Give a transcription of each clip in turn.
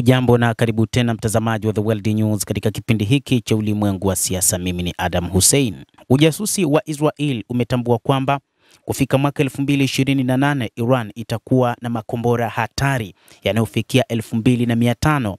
Hujambo na karibu tena mtazamaji wa The World News katika kipindi hiki cha ulimwengu wa siasa. Mimi ni Adam Hussein. Ujasusi wa Israel umetambua kwamba kufika mwaka 2028 Iran itakuwa na makombora hatari yanayofikia 2500.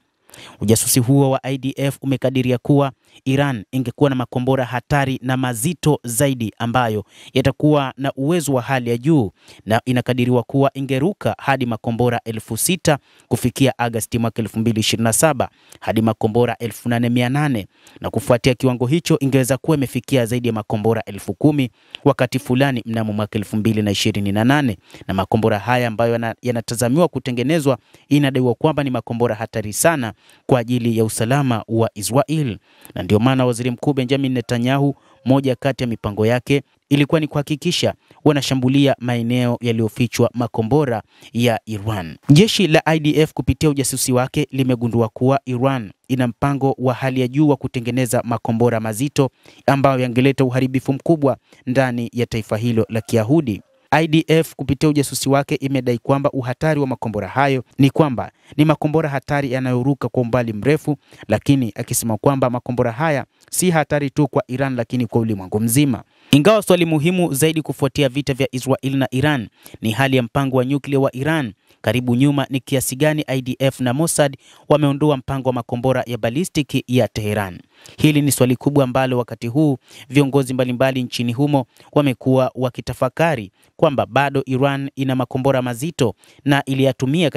Ujasusi huo wa IDF umekadiria kuwa Iran ingekuwa na makombora hatari na mazito zaidi ambayo yatakuwa na uwezo wa hali ya juu, na inakadiriwa kuwa ingeruka hadi makombora 6000 kufikia Agosti mwaka 2027 hadi makombora 8800, na kufuatia kiwango hicho ingeweza kuwa imefikia zaidi ya makombora 10000 wakati fulani mnamo mwaka 2028. Na makombora haya ambayo yanatazamiwa kutengenezwa inadaiwa kwamba ni makombora hatari sana kwa ajili ya usalama wa Israel. Na ndio maana Waziri Mkuu Benjamin Netanyahu, moja kati ya mipango yake ilikuwa ni kuhakikisha wanashambulia maeneo yaliyofichwa makombora ya Iran. Jeshi la IDF kupitia ujasusi wake limegundua kuwa Iran ina mpango wa hali ya juu wa kutengeneza makombora mazito ambayo yangeleta uharibifu mkubwa ndani ya taifa hilo la Kiyahudi. IDF kupitia ujasusi wake imedai kwamba uhatari wa makombora hayo ni kwamba ni makombora hatari yanayoruka kwa umbali mrefu, lakini akisema kwamba makombora haya si hatari tu kwa Iran lakini kwa ulimwengu mzima. Ingawa swali muhimu zaidi kufuatia vita vya Israel na Iran ni hali ya mpango wa nyuklia wa Iran, karibu nyuma ni kiasi gani IDF na Mossad wameondoa mpango wa makombora ya balistiki ya Tehran. Hili ni swali kubwa ambalo wakati huu viongozi mbalimbali nchini humo wamekuwa wakitafakari kwamba bado Iran ina makombora mazito na iliyatumia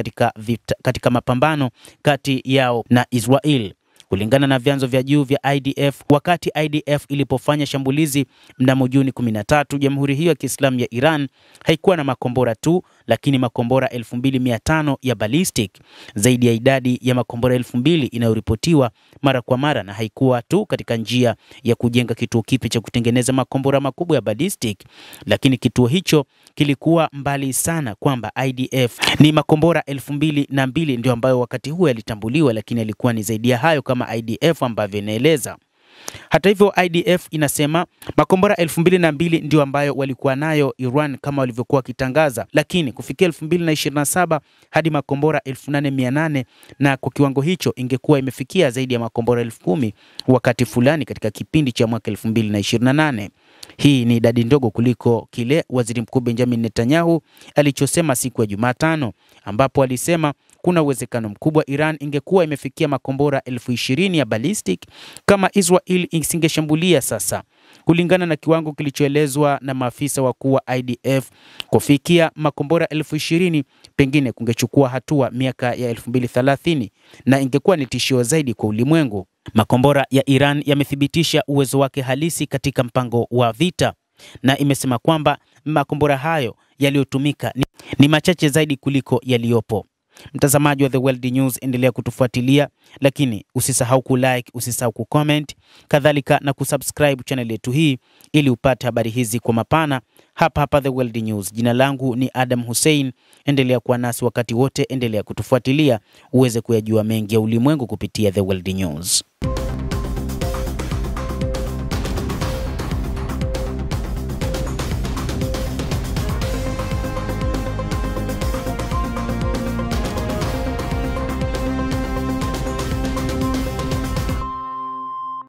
katika mapambano kati yao na Israel. Kulingana na vyanzo vya juu vya IDF, wakati IDF ilipofanya shambulizi mnamo Juni 13, Jamhuri hiyo ya Kiislamu ya Iran haikuwa na makombora tu, lakini makombora 2500 ya ballistic, zaidi ya idadi ya makombora 2000 inayoripotiwa mara kwa mara, na haikuwa tu katika njia ya kujenga kituo kipi cha kutengeneza makombora makubwa ya ballistic, lakini kituo hicho kilikuwa mbali sana kwamba IDF ni makombora 2002 ndio ambayo wakati huo yalitambuliwa, lakini yalikuwa ni zaidi ya hayo kama IDF ambavyo inaeleza. Hata hivyo IDF inasema makombora 2002 ndio ambayo walikuwa nayo Iran kama walivyokuwa kitangaza, lakini kufikia 2027 hadi makombora 8800, na kwa kiwango hicho ingekuwa imefikia zaidi ya makombora 10000 wakati fulani katika kipindi cha mwaka 2028. Hii ni idadi ndogo kuliko kile Waziri Mkuu Benjamin Netanyahu alichosema siku ya Jumatano, ambapo alisema kuna uwezekano mkubwa Iran ingekuwa imefikia makombora 20,000 ya ballistic kama Israel isingeshambulia sasa. Kulingana na kiwango kilichoelezwa na maafisa wakuu wa IDF, kufikia makombora 20,000 pengine kungechukua hatua miaka ya 2030 na ingekuwa ni tishio zaidi kwa ulimwengu. Makombora ya Iran yamethibitisha uwezo wake halisi katika mpango wa vita, na imesema kwamba makombora hayo yaliyotumika ni machache zaidi kuliko yaliyopo. Mtazamaji wa The World News, endelea kutufuatilia, lakini usisahau kulike, usisahau kucomment, kadhalika na kusubscribe channel yetu hii ili upate habari hizi kwa mapana hapa The World News. Jina langu ni Adam Hussein. Endelea kuwa nasi wakati wote, endelea kutufuatilia uweze kuyajua mengi ya ulimwengu kupitia The World News.